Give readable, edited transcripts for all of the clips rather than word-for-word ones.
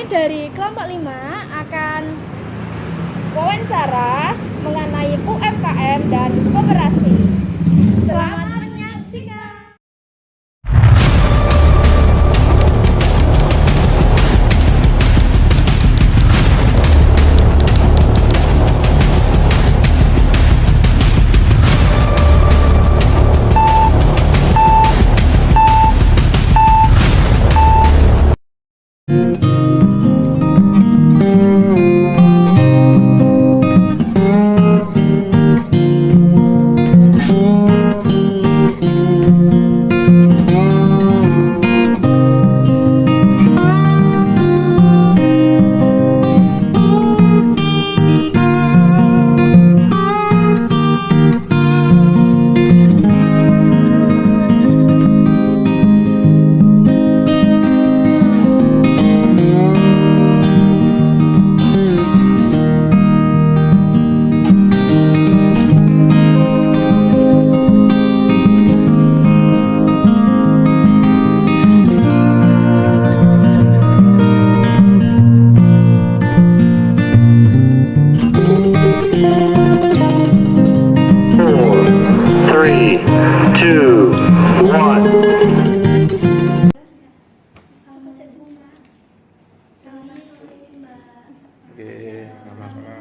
dari kelompok 5 akan wawancara mengenai UMKM dan koperasi. Selamat menyaksikan.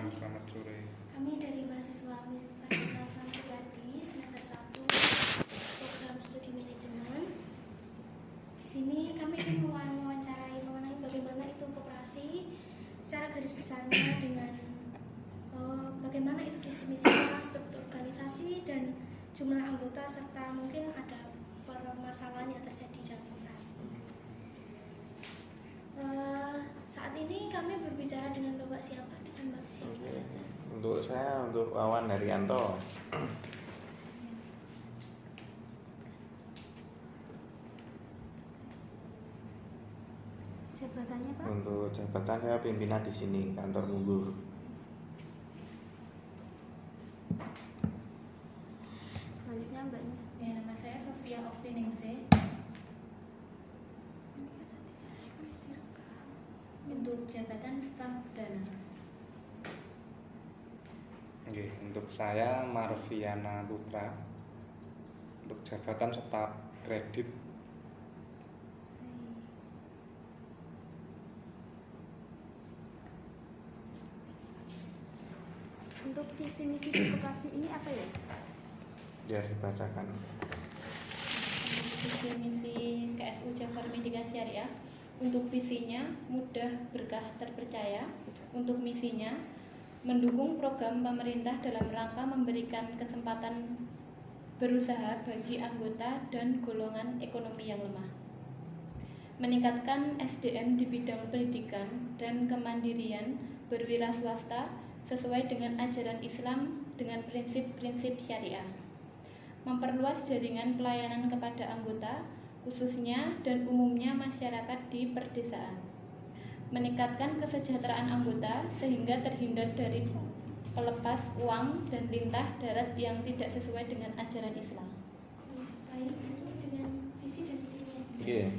Selamat sore. Kami dari mahasiswa Universitas Santiago semester 1 program studi manajemen. Di sini kami ingin mewawancarai mengenai bagaimana itu koperasi secara garis besarnya dengan bagaimana itu visi misinya, struktur organisasi dan jumlah anggota serta mungkin ada permasalahan yang terjadi dalam koperasi. Saat ini kami berbicara dengan Bapak siapa? Dengan Bapak siapa saja? Untuk saya, untuk Wawan Haryanto. Jabatannya Pak? Untuk jabatan saya pimpinan di sini, kantor Munggur. Selanjutnya Mbaknya. Ya, nama saya Sofia Oktiningsih. Untuk jabatan staf dana. Oke, untuk saya Marviana Putra. Untuk jabatan staf kredit. Untuk visi misi koperasi ini apa ya? Biar dibacakan. Visi misi KSU Jafar Medica Syariah. Untuk visinya mudah, berkah, terpercaya. Untuk misinya mendukung program pemerintah dalam rangka memberikan kesempatan berusaha bagi anggota dan golongan ekonomi yang lemah. Meningkatkan SDM di bidang pendidikan dan kemandirian berwira swasta sesuai dengan ajaran Islam dengan prinsip-prinsip syariah. Memperluas jaringan pelayanan kepada anggota khususnya dan umumnya masyarakat di perdesaan. Meningkatkan kesejahteraan anggota sehingga terhindar dari pelepas uang dan lintah darat yang tidak sesuai dengan ajaran Islam. Baik, itu dengan visi dan misinya. Oke.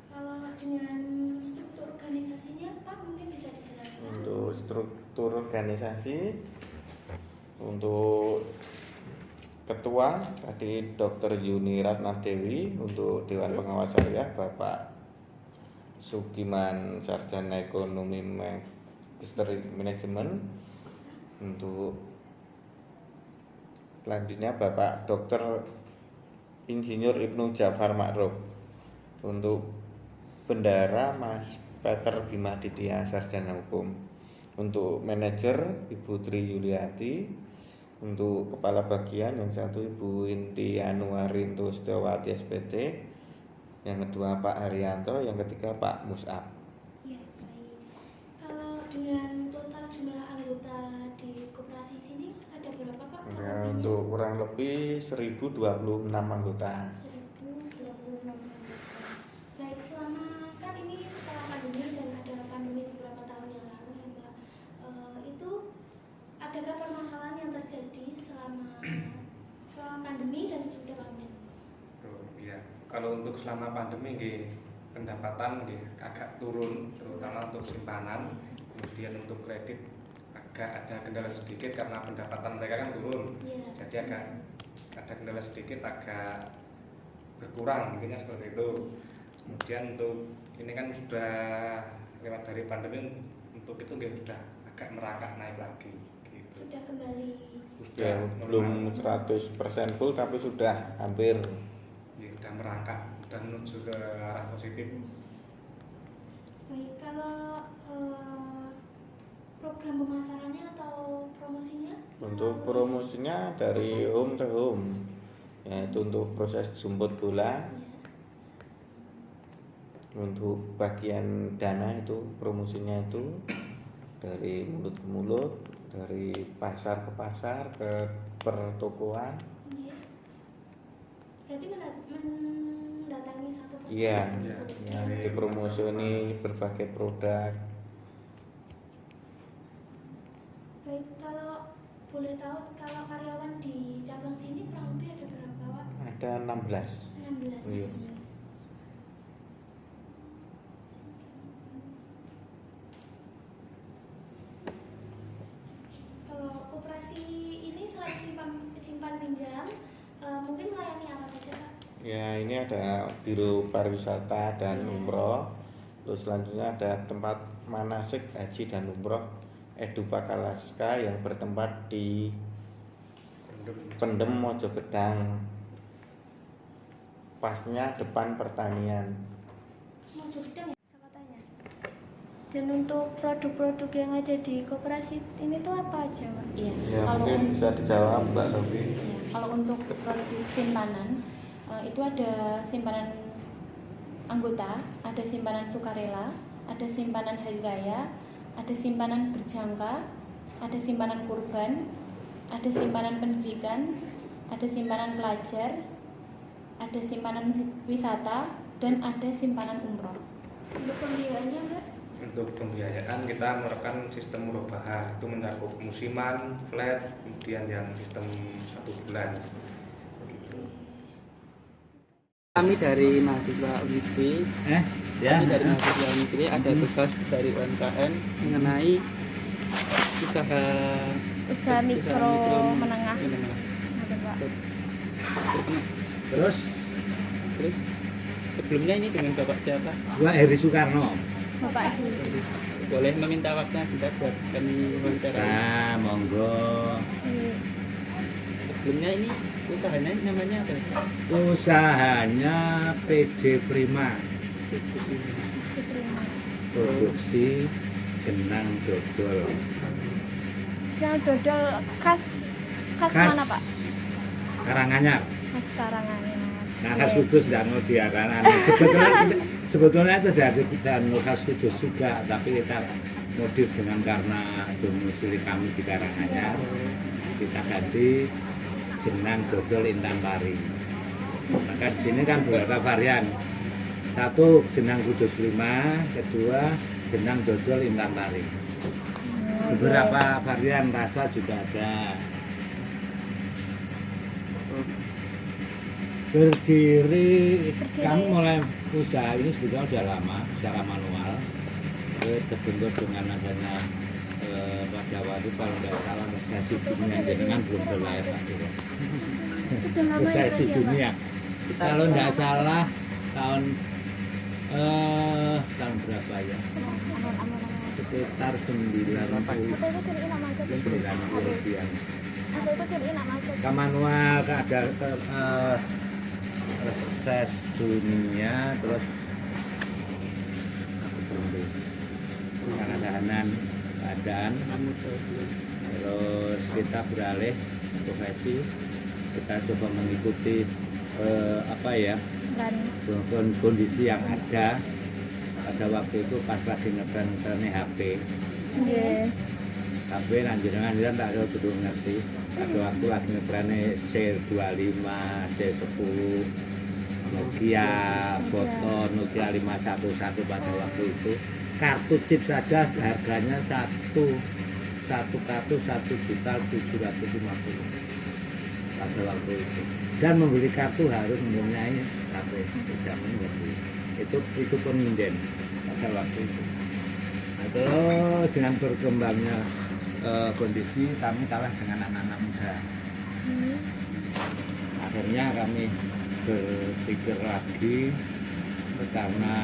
Kalau dengan struktur organisasinya Pak mungkin bisa dijelaskan. Untuk struktur organisasi, untuk Ketua tadi Dr. Yuni Ratnadewi, untuk Dewan Pengawas Syariah Bapak Sugiman Sarjana Ekonomi Magister Manajemen. Untuk selanjutnya Bapak Dr. Insinyur Ibnu Jafar Ma'ruf. Untuk Bendara Mas Peter Bima Ditya Sarjana Hukum. Untuk manajer Ibu Tri Yuliati. Untuk kepala bagian yang satu Ibu Inti Anuarinto Setiawati SPT, yang kedua Pak Haryanto, yang ketiga Pak Mus'ab. Ya, baik. Kalau dengan total jumlah anggota di koperasi sini ada berapa Pak? Ya, untuk kurang lebih 1026 anggota. 1026 anggota. Baik, selama kan ini setelah pandemi dan ada pandemi beberapa tahun yang lalu ya Mbak, itu adakah permasalahan yang terjadi selama pandemi dan sesudah pandemi? Oh iya, kalau untuk selama pandemi pendapatan nggih agak turun terutama untuk simpanan, kemudian untuk kredit agak ada kendala sedikit karena pendapatan mereka kan turun. Iya. Jadi agak ada kendala sedikit, agak berkurang mungkinnya seperti itu. Kemudian untuk ini kan sudah lewat dari pandemi, untuk itu nggih sudah agak merangkak naik lagi gitu. Sudah kembali. Ya, belum 100% full tapi sudah hampir. Ya, sudah merangkak, sudah menuju ke arah positif. Baik, kalau program pemasarannya atau promosinya? Untuk promosinya dari home to home, yaitu untuk proses jemput bola. Untuk bagian dana itu promosinya itu dari mulut ke mulut, dari pasar ke pasar, ke pertokoan. Iya. Berarti mendatangi satu persatu. Iya, Iya. ya, dipromosioni berbagai produk. Baik, kalau boleh tahu kalau karyawan di cabang sini kurang lebih ada berapa, Pak? Ada 16. 16. Iya. Kalau koperasi ini selain simpan pinjam, mungkin melayani apa saja, Pak? Ya, ini ada biro pariwisata dan umroh. Terus selanjutnya ada tempat manasik haji dan umroh Edupakalaska yang bertempat di Pendem Mojogedang. Pasnya depan pertanian. Mojogedang ya, saya tanya. Dan untuk produk-produk yang ada di koperasi ini tuh apa aja, Pak? Iya. Ya, mungkin bisa dijawab Mbak Sofi. Ya, kalau untuk produk simpanan itu ada simpanan anggota, ada simpanan sukarela, ada simpanan hari raya, ada simpanan berjangka, ada simpanan kurban, ada simpanan pendidikan, ada simpanan pelajar, ada simpanan wisata, dan ada simpanan umroh. Untuk pembiayaannya, Mbak? Untuk pembiayaan kita menerapkan sistem murabahah, itu mencakup musiman, flat, kemudian yang sistem 1 bulan. Kami dari mahasiswa Unisri, kami dari mahasiswa Unisri ada tugas dari UMKM mengenai Usaha mikro menengah. Ada, Pak. Terus sebelumnya ini dengan Bapak siapa? Gua Heri Soekarno. Bapak Ibu. Boleh meminta waktunya kita buat kami wawancara. Monggo. Sebelumnya ini usahanya namanya apa? Usahanya PJ Prima. Produksi jenang dodol. Yang dodol khas mana, Pak? Karanganyar. Khas Karanganyar. Nah, khas Kudus dan diarahkan. Sebetulnya itu dari dan khas Kudus juga, tapi kita modif dengan karena domisili kami di Karanganyar, kita ganti jenang dodol Intan Pari. Maka di sini kan beberapa varian. Satu jenang Kudus 5, kedua jenang dodol Intan Pari. Beberapa varian rasa juga ada. Berdiri, kami mulai usaha ini sebetulnya sudah lama secara manual. Terbentuk dengan adanya pada waktu kalau nggak salah resesi dunia, jenengan belum berlahir Pak Diro. Resesi dunia. Kalau nggak salah tahun berapa ya? Sekitar 90-an. Ke manual, ada reses dunia, terus keadaan, terus kita beralih profesi, kita coba mengikuti kondisi yang ada pada waktu itu pas lagi ngetren HP. HP nanjenengan tak ada belum ngerti. Pada waktu lagi ngetren C25, C10, Nokia, foto Nokia 511 pada waktu itu. Kartu chip saja harganya satu kartu 1.750.000 pada waktu itu. Dan membeli kartu harus mempunyai HP. Tidak mengerti. itu pun minden pada waktu itu. Nah, terus dengan berkembangnya kondisi kami kalah dengan anak-anak muda. Akhirnya kami berpikir lagi karena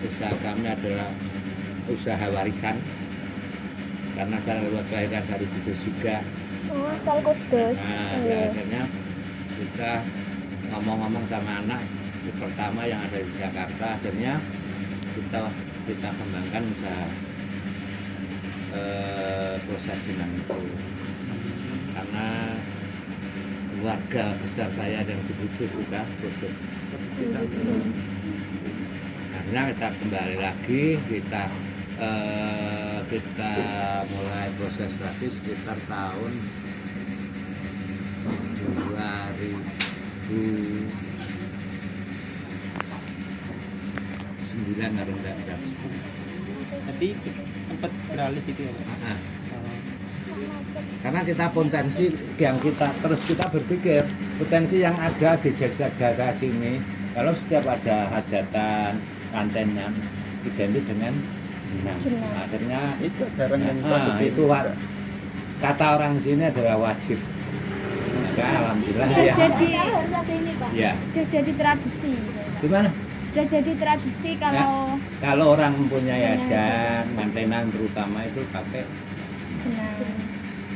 usaha kami adalah usaha warisan karena saya lewat kelahiran dari Kudus juga. Oh, asal Kudus. Nah, akhirnya kita ngomong-ngomong sama anak pertama yang ada di Jakarta, akhirnya kita kembangkan usaha proses inang itu karena keluarga besar saya dan Kudus sudah tutup. Karena kita kembali lagi kita mulai proses lagi sekitar tahun 2009 kalau enggak. Jadi sempat beralih gitu ya Pak? Karena kita potensi yang kita berpikir potensi yang ada di desa daerah sini kalau setiap ada hajatan kantenan identik dengan jenang. Akhirnya Itu jarang yang itu kata orang sini adalah wajib. Maka alhamdulillah Sudah ya. jadi Ya. sudah jadi tradisi. Gimana? Sudah jadi tradisi kalau Kalau orang mempunyai hajat, mantenan terutama itu pakai. jenang.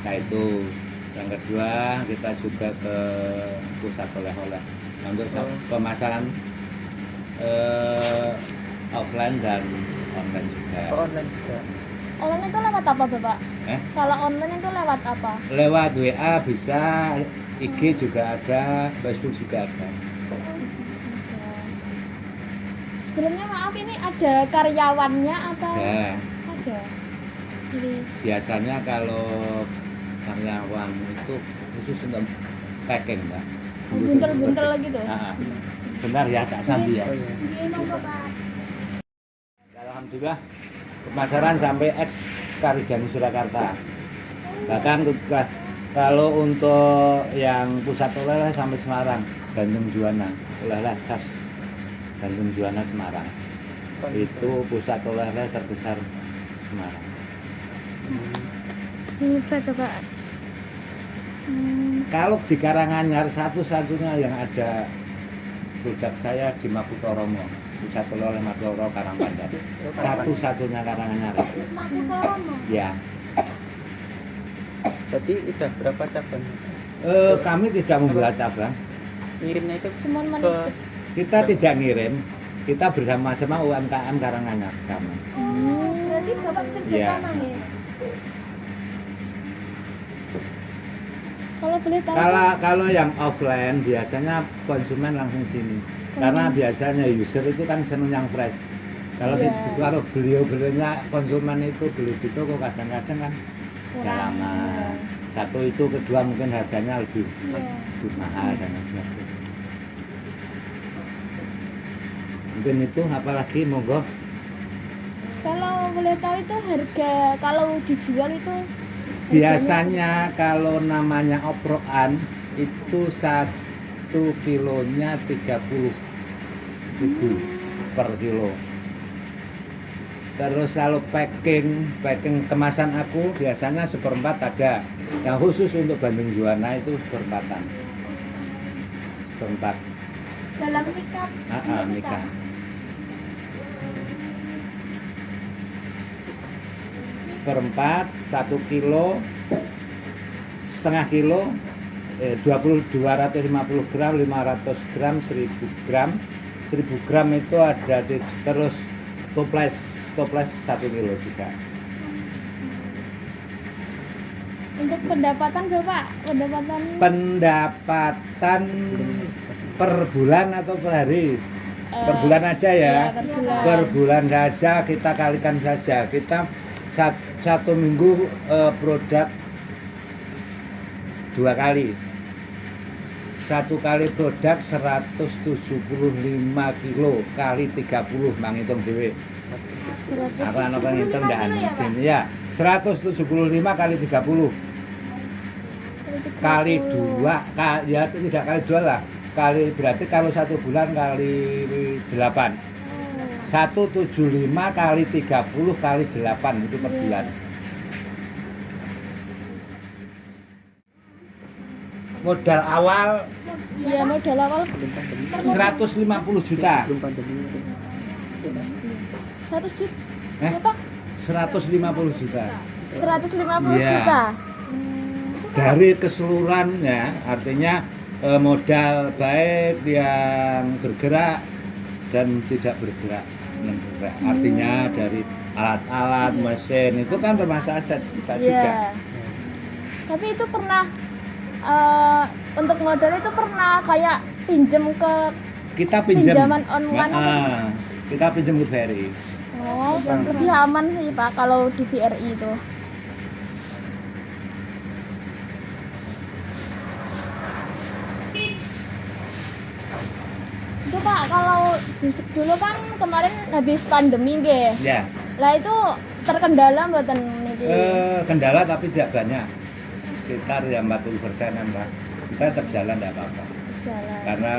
Nah itu yang kedua kita juga ke pusat oleh-oleh untuk pemasaran offline dan online juga. online juga. Online itu lewat apa, Bapak? Kalau online itu lewat apa? Lewat WA bisa, IG juga ada, Facebook juga ada. Sebelumnya maaf ini ada karyawannya atau Ya, ada? Jadi biasanya kalau karyawan itu khusus untuk packing, Mbak. buntel-buntel gitu. Nah, benar ya, Kak Sambi ya. Oh iya. Alhamdulillah pemasaran sampai ex Karijani Surakarta. Bahkan kalau untuk yang pusat oleh-oleh sampai Semarang, Bandung Juwana, oleh-oleh khas Bandung Juwana Semarang. Itu pusat oleh-oleh terbesar Semarang. Hebat, Pak. Kalau di Karanganyar satu-satunya yang ada produk saya di Maputoromo, pusat oleh-oleh Maputoromo Karangpanjat. Satu-satunya Karanganyar. Ya. Jadi udah berapa cabang? Kami tidak membuat cabang. Ngirimnya itu Cuman ke menitip. Kita tidak ngirim. Kita bersama-sama UMKM Karanganyar sama. Berarti Bapak kerja Iya. sama nih. Kalau boleh tahu Kalau yang offline biasanya konsumen langsung sini. Karena biasanya user itu kan seneng yang fresh. Kalau Iya. kalau beliau-beliaunya konsumen itu beli di toko kadang-kadang kan ya kurang. lama. Satu itu, kedua mungkin harganya lebih Iya. mahal dan sebagainya. Mungkin itu apalagi monggo. Kalau boleh tahu itu harga kalau dijual itu Biasanya kalau namanya oprokan itu 1 kilonya 30.000 per kilo. Terus kalau packing kemasan aku biasanya 1/4 ada. Yang khusus untuk Bandung Juwana itu 1/4-an. 1/4. dalam pick-up. Nikah. Seperempat, 1 kilo, setengah kilo, 250 gram, 500 gram, 1000 gram. 1000 gram itu ada terus toples 1 kilo juga. Untuk pendapatan Bapak, Pendapatan per bulan atau per hari? Per bulan aja ya. per bulan. Per bulan saja kita kalikan saja. Kita satu minggu produk 2 kali. 1 kali produk 175 kilo kali 30 manghitung dhewe. Apa ngitung ndak mungkin ya. 175 kali 30 kali 2 ya tidak kali 2 lah. kali berarti kalau 1 bulan kali 8. 175 kali 30 kali 8 itu per bulan. Modal awal Iya, modal awal 150 juta. Belum pandemi. 100 juta. Eh? Berapa? 150 juta. 150 Iya. juta. Dari keseluruhannya, artinya modal baik yang bergerak dan tidak bergerak. Artinya dari alat-alat, mesin itu kan termasuk aset kita juga. Iya. Tapi itu pernah untuk modal itu pernah kayak pinjem ke Kita pinjam. pinjaman online apa? Kita pinjam ke BRI. Oh, lebih aman sih Pak kalau di BRI itu. Itu Pak, kalau dulu kan kemarin habis pandemi nggih. Ya. Lah itu terkendala mboten niki? Kendala tapi tidak banyak. Sekitar ya 40%-an lah. Kita tetap jalan tidak apa-apa. Jalan. Karena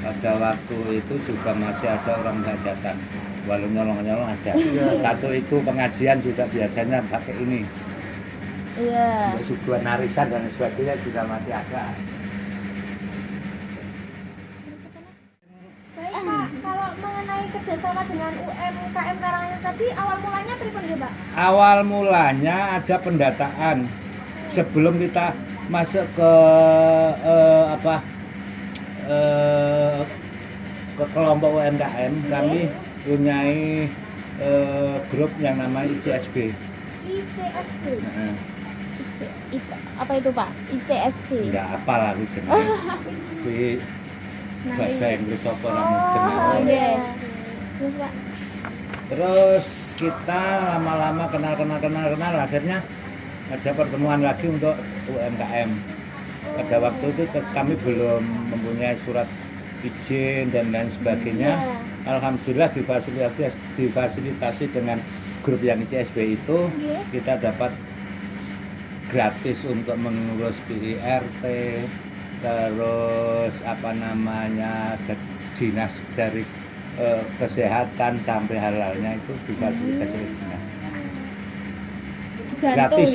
pada waktu itu juga masih ada orang hajatan, walau nyolong-nyolong ada. Satu itu pengajian juga biasanya pakai ini. Iya. Untuk suguhan arisan dan sebagainya juga masih ada. Baik Pak, kalau mengenai kerjasama dengan UMKM Karanganyar tadi awal mulanya pripun nggih Pak? Awal mulanya ada pendataan sebelum kita masuk ke ke kelompok UMKM. Kami punyai grup yang namanya ICSB. ICSB. Nah, Apa itu Pak? ICSB. enggak apa aku sebenarnya. Di bahasa Inggris apa namanya? Oh, iya. Terus Pak. Terus kita lama-lama kenal akhirnya ada pertemuan lagi untuk UMKM. Pada waktu itu kami belum mempunyai surat izin dan lain sebagainya. Alhamdulillah difasilitasi dengan grup yang ICSB itu, kita dapat gratis untuk mengurus PIRT, terus apa namanya dinas dari kesehatan sampai halalnya itu difasilitasi oleh dinas. Gratis,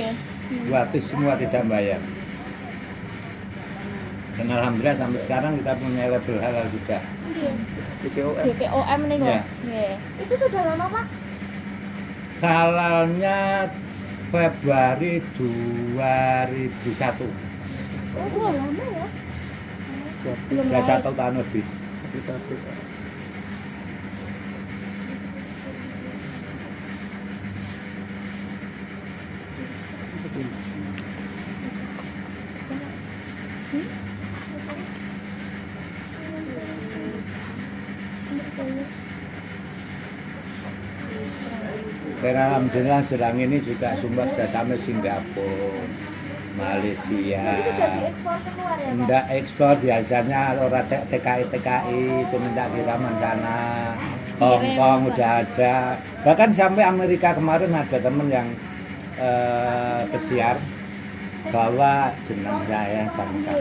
gratis semua tidak bayar. Dan alhamdulillah sampai sekarang kita punya label halal juga. BPOM. BPOM nih kok. Ya. Nggih. Itu sudah lama Pak? Halalnya Februari 2001. Oh, lama ya. Belum Sudah naik. 1 tahun lebih. Satu. Dan alhamdulillah sedang ini juga Sumba sudah sampai Singapura, Malaysia. Itu sudah diekspor keluar ya Pak? Enggak ekspor biasanya orang TKI itu minta kiriman sana. Hongkong udah ada. Bahkan sampai Amerika kemarin ada temen yang pesiar bawa jenang saya sama.